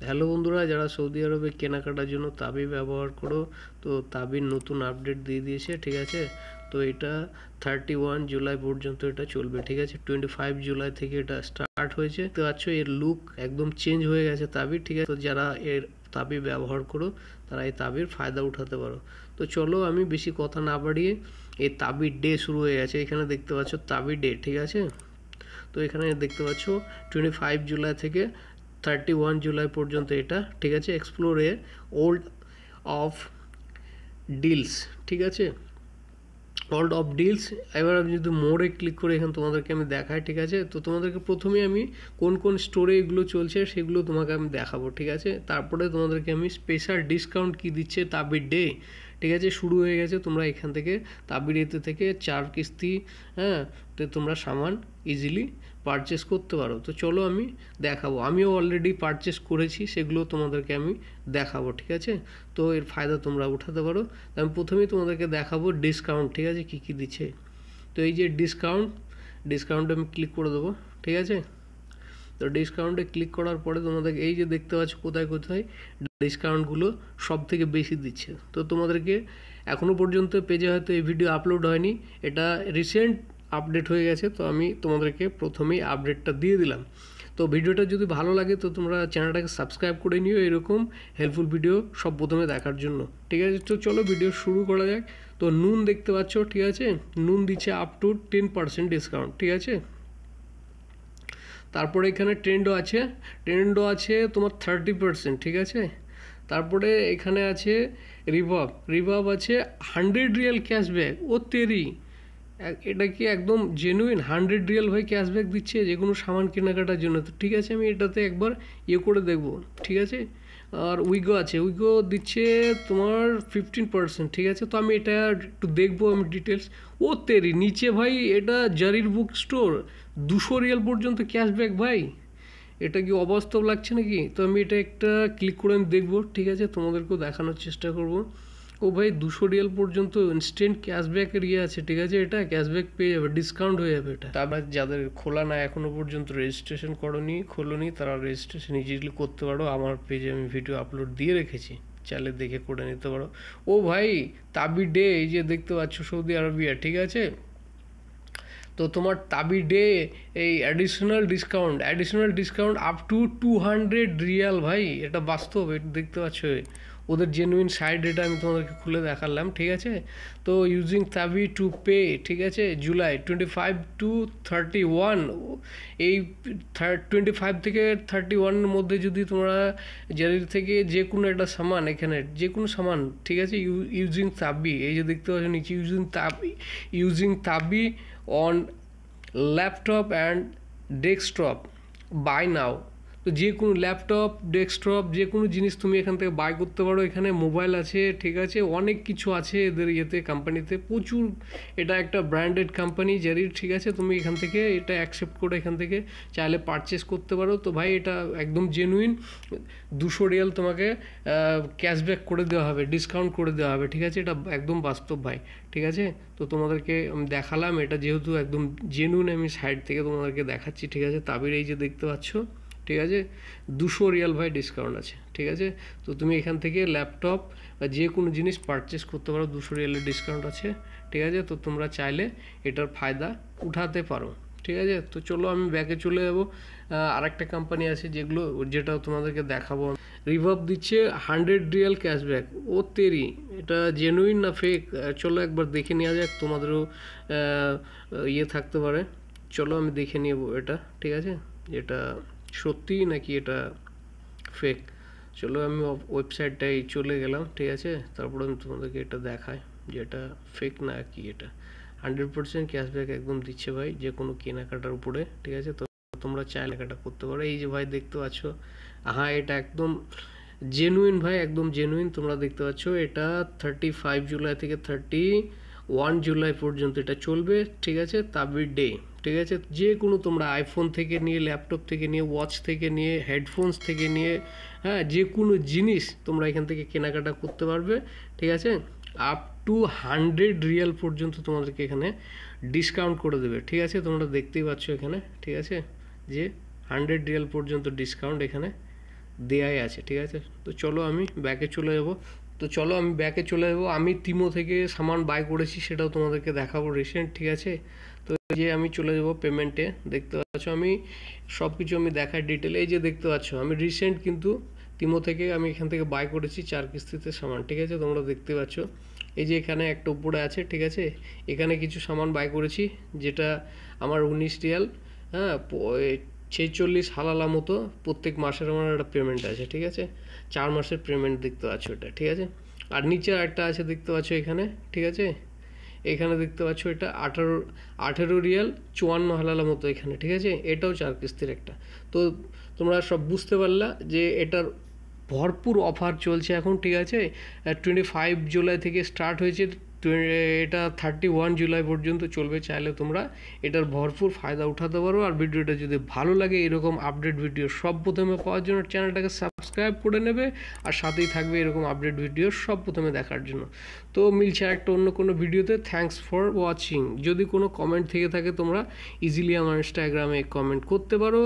Hello বন্ধুরা, যারা Saudi আরবে কেনাকাটার জন্য তাবি ব্যবহার করো, তো তাবির নতুন আপডেট দিয়ে দিয়েছে। ঠিক আছে, তো এটা 31 জুলাই পর্যন্ত এটা চলবে। ঠিক আছে, 25 জুলাই থেকে এটা স্টার্ট হয়েছে। তো আচ্ছা, এর লুক একদম চেঞ্জ হয়ে গেছে তাবির। ঠিক আছে, তো যারা এর তাবি ব্যবহার করো তারা এই তাবির ফায়দা উঠাতে পারো। তো চলো, আমি বেশি কথা না বাড়িয়ে, এই তাবির ডে শুরু হয়ে গেছে। এখানে দেখতে পাচ্ছ তাবির ডে। ঠিক আছে, তো এখানে দেখতে পাচ্ছ 25 জুলাই থেকে 31 জুলাই পর্যন্ত এটা। ঠিক আছে, explore A old of deals. ঠিক আছে, ওল্ড অফ ডিলস। এবার আমি যদি মোড়ে ক্লিক করে এখানে তোমাদেরকে আমি দেখাই। ঠিক আছে, তো তোমাদেরকে প্রথমে আমি কোন কোন স্টোরে এগুলো চলছে সেগুলো তোমাকে আমি দেখাবো। ঠিক আছে, তারপরে তোমাদেরকে আমি স্পেশাল ডিসকাউন্ট কি দিচ্ছে তাবির ডে। ঠিক আছে, শুরু হয়ে গেছে। তোমরা এখান থেকে তাবির এতে থেকে 4 কিস্তি, হ্যাঁ, তো তোমরা সামান ইজিলি পারচেস করতে পারো। তো চলো আমি দেখাবো, আমিও অলরেডি পারচেস করেছি, সেগুলো তোমাদেরকে আমি দেখাবো। ঠিক আছে, তো এর ফায়দা তোমরা উঠাতে পারো। আমি প্রথমেই তোমাদেরকে দেখাবো ডিসকাউন্ট। ঠিক আছে, কী কী দিচ্ছে। তো এই যে ডিসকাউন্টে আমি ক্লিক করে দেবো। ঠিক আছে, তো ডিসকাউন্টে ক্লিক করার পরে তোমাদের এই যে দেখতে পাচ্ছ কোথায় কোথায় ডিসকাউন্টগুলো সব থেকে বেশি দিচ্ছে। তো তোমাদেরকে এখনও পর্যন্ত পেজে হয়তো এই ভিডিও আপলোড হয়নি, এটা রিসেন্ট আপডেট হয়ে গেছে। তো আমি তোমাদেরকে প্রথমেই আপডেটটা দিয়ে দিলাম। তো ভিডিওটা যদি ভালো লাগে তো তোমরা চ্যানেলটাকে সাবস্ক্রাইব করে নিও এরকম হেল্পফুল ভিডিও সব প্রথমে দেখার জন্য। ঠিক আছে, তো চলো ভিডিও শুরু করা যাক। তো নুন দেখতে পাচ্ছ। ঠিক আছে, নুন দিচ্ছে আপ টু 10% ডিসকাউন্ট। ঠিক আছে, তারপরে এখানে ট্রেন্ডও আছে তোমার 30%। ঠিক আছে, তারপরে এখানে আছে রিভাব আছে 100 রিয়াল ক্যাশব্যাক। ও তেরি, এটা কি একদম জেনুইন 100 রিয়াল ভাই ক্যাশব্যাক দিচ্ছে যে কোনো সামান কেনাকাটার জন্য। তো ঠিক আছে, আমি এটাতে একবার করে দেখবো। ঠিক আছে, আর উইগো দিচ্ছে তোমার 15%। ঠিক আছে, তো আমি এটা একটু দেখবো আমি ডিটেলস। ও তেরি, নিচে ভাই এটা জারির বুক স্টোর 200 রিয়াল পর্যন্ত ক্যাশব্যাক ভাই। এটা কি অবাস্তব লাগছে নাকি? তো আমি এটা একটা ক্লিক করে আমি দেখবো। ঠিক আছে, তোমাদেরকেও দেখানোর চেষ্টা করব। ও ভাই 200 রিয়াল পর্যন্ত ইনস্ট্যান্ট ক্যাশব্যাকের আছে। ঠিক আছে, এটা ক্যাশব্যাক পেয়ে যাবে, ডিসকাউন্ট হয়ে যাবে এটা। তারপর যাদের খোলা না এখনো পর্যন্ত রেজিস্ট্রেশন খোলোনি তারা রেজিস্ট্রেশন ইজিলি করতে পারো। আমার পেজে আমি ভিডিও আপলোড দিয়ে রেখেছি, চাইলে দেখে করে নিতে পারো। ও ভাই তাবির ডে, এই যে দেখতে পাচ্ছ সৌদি আরবিয়া। ঠিক আছে, তো তোমার তাবি ডে এই additional discount up to 200 Real ভাই। এটা বাস্তব, এটা দেখতে পাচ্ছ ওদের জেনুইন সাইড, এটা আমি তোমাদেরকে খুলে দেখালাম। ঠিক আছে, তো ইউজিং তাবি টু পে। ঠিক আছে, জুলাই 25 টু 31, এই 25 থেকে 31-এর মধ্যে যদি তোমরা জারির থেকে যে কোনো একটা সামান, এখানে যে কোনো সামান, ঠিক আছে, ইউজিং তাবি, এই যে দেখতে পাচ্ছ নিচে ইউজিং তাবি on laptop and desktop buy now. তো যে কোনো ল্যাপটপ ডেস্কটপ যে কোনো জিনিস তুমি এখান থেকে বাই করতে পারো। এখানে মোবাইল আছে, ঠিক আছে, অনেক কিছু আছে এদের কোম্পানিতে প্রচুর। এটা একটা ব্র্যান্ডেড কোম্পানি জারির। ঠিক আছে, তুমি এখান থেকে এটা অ্যাকসেপ্ট করে এখান থেকে চাইলে পারচেস করতে পারো। তো ভাই এটা একদম জেনুইন 200 রিয়াল তোমাকে ক্যাশব্যাক করে দেওয়া হবে, ডিসকাউন্ট করে দেওয়া হবে। ঠিক আছে, এটা একদম বাস্তব ভাই। ঠিক আছে, তো তোমাদেরকে আমি দেখালাম এটা যেহেতু একদম জেনুইন, আমি সাইড থেকে তোমাদেরকে দেখাচ্ছি। ঠিক আছে, তাবির এই যে দেখতে পাচ্ছ। ঠিক আছে, 200 রিয়াল ভাই ডিসকাউন্ট আছে। ঠিক আছে, তো তুমি এখান থেকে ল্যাপটপ বা যে কোনো জিনিস পারচেস করতে পারো, 200 রিয়ালের ডিসকাউন্ট আছে। ঠিক আছে, তো তোমরা চাইলে এটার ফায়দা উঠাতে পারো। ঠিক আছে, তো চলো আমি ব্যাকে চলে যাবো। আরেকটা কোম্পানি আছে যেটা তোমাদেরকে দেখাবো। রিভাব দিচ্ছে 100 রিয়াল ক্যাশব্যাক। ও তেরি, এটা জেনুইন না ফেক? চলো একবার দেখে নেওয়া যাক, তোমাদেরও থাকতে পারে। চলো আমি দেখে নেব এটা। ঠিক আছে, এটা সত্যি নাকি এটা ফেক। চলো আমি ওয়েবসাইটটায় চলে গেলাম। ঠিক আছে, তারপরে আমি তোমাদেরকে এটা দেখাই যে এটা ফেক না কি। এটা 100% ক্যাশব্যাক একদম দিচ্ছে ভাই যে কোনো কেনাকাটার উপরে। ঠিক আছে, তো তোমরা চাইলে কেনাকাটা করতে পারো। এই যে ভাই দেখতে পাচ্ছ, হ্যাঁ এটা একদম জেনুইন ভাই, একদম জেনুইন। তোমরা দেখতে পাচ্ছ এটা 35 জুলাই থেকে 31 জুলাই পর্যন্ত এটা চলবে। ঠিক আছে, তাবির ডে। ঠিক আছে, যে কোনো তোমরা আইফোন থেকে নিয়ে, ল্যাপটপ থেকে নিয়ে, ওয়াচ থেকে নিয়ে, হেডফোনস থেকে নিয়ে, হ্যাঁ, যে কোনো জিনিস তোমরা এখান থেকে কেনাকাটা করতে পারবে। ঠিক আছে, আপ টু 100 রিয়াল পর্যন্ত তোমাদেরকে এখানে ডিসকাউন্ট করে দেবে। ঠিক আছে, তোমরা দেখতেই পাচ্ছ এখানে। ঠিক আছে, যে 100 রিয়াল পর্যন্ত ডিসকাউন্ট এখানে দেয়াই আছে, ঠিক আছে। তো চলো আমি ব্যাকে চলে যাব। আমি তিমো থেকে সামান বাই করেছি, সেটাও তোমাদেরকে দেখাবো রিসেন্ট, ঠিক আছে। তো এই যে আমি চলে যাব পেমেন্টে, দেখতে পাচ্ছ আমি সব কিছু আমি দেখার ডিটেল, এই যে দেখতে পাচ্ছ আমি রিসেন্ট কিন্তু তিমো থেকে আমি এখান থেকে বাই করেছি 4 কিস্তিতে সামান, ঠিক আছে। তোমরা দেখতে পাচ্ছ এই যে এখানে একটা উপরে আছে, ঠিক আছে। এখানে কিছু সামান বাই করেছি, যেটা আমার 19 রিয়াল, হ্যাঁ 46 হালালা মতো প্রত্যেক মাসের আমার একটা পেমেন্ট আছে, ঠিক আছে। 4 মাসের পেমেন্ট দেখতে পাচ্ছ এটা, ঠিক আছে। আর নিচে একটা আছে দেখতে পাচ্ছ এখানে, ঠিক আছে। এখানে দেখতে পাচ্ছ এটা 18 রিয়াল 54 হালালা মতো এখানে, ঠিক আছে। এটাও 4 কিস্তির একটা। তো তোমরা সব বুঝতে পারলা যে এটার ভরপুর অফার চলছে এখন, ঠিক আছে। 25 জুলাই থেকে স্টার্ট হয়েছে, এটা 31 জুলাই পর্যন্ত চলবে। চাইলে তোমরা এটার ভরপুর ফায়দা উঠাতে পারো। আর ভিডিওটা যদি ভালো লাগে এরকম আপডেট ভিডিও সব প্রথমে পাওয়ার জন্য চ্যানেলটাকে সাবস্ক্রাইব করে নেবে, আর সাথেই থাকবে এরকম আপডেট ভিডিও সব প্রথমে দেখার জন্য। তো মিলছে একটা অন্য কোনো ভিডিওতে। Thanks for watching. যদি কোনো কমেন্ট থেকে থাকে তোমরা ইজিলি আমার ইনস্টাগ্রামে কমেন্ট করতে পারো।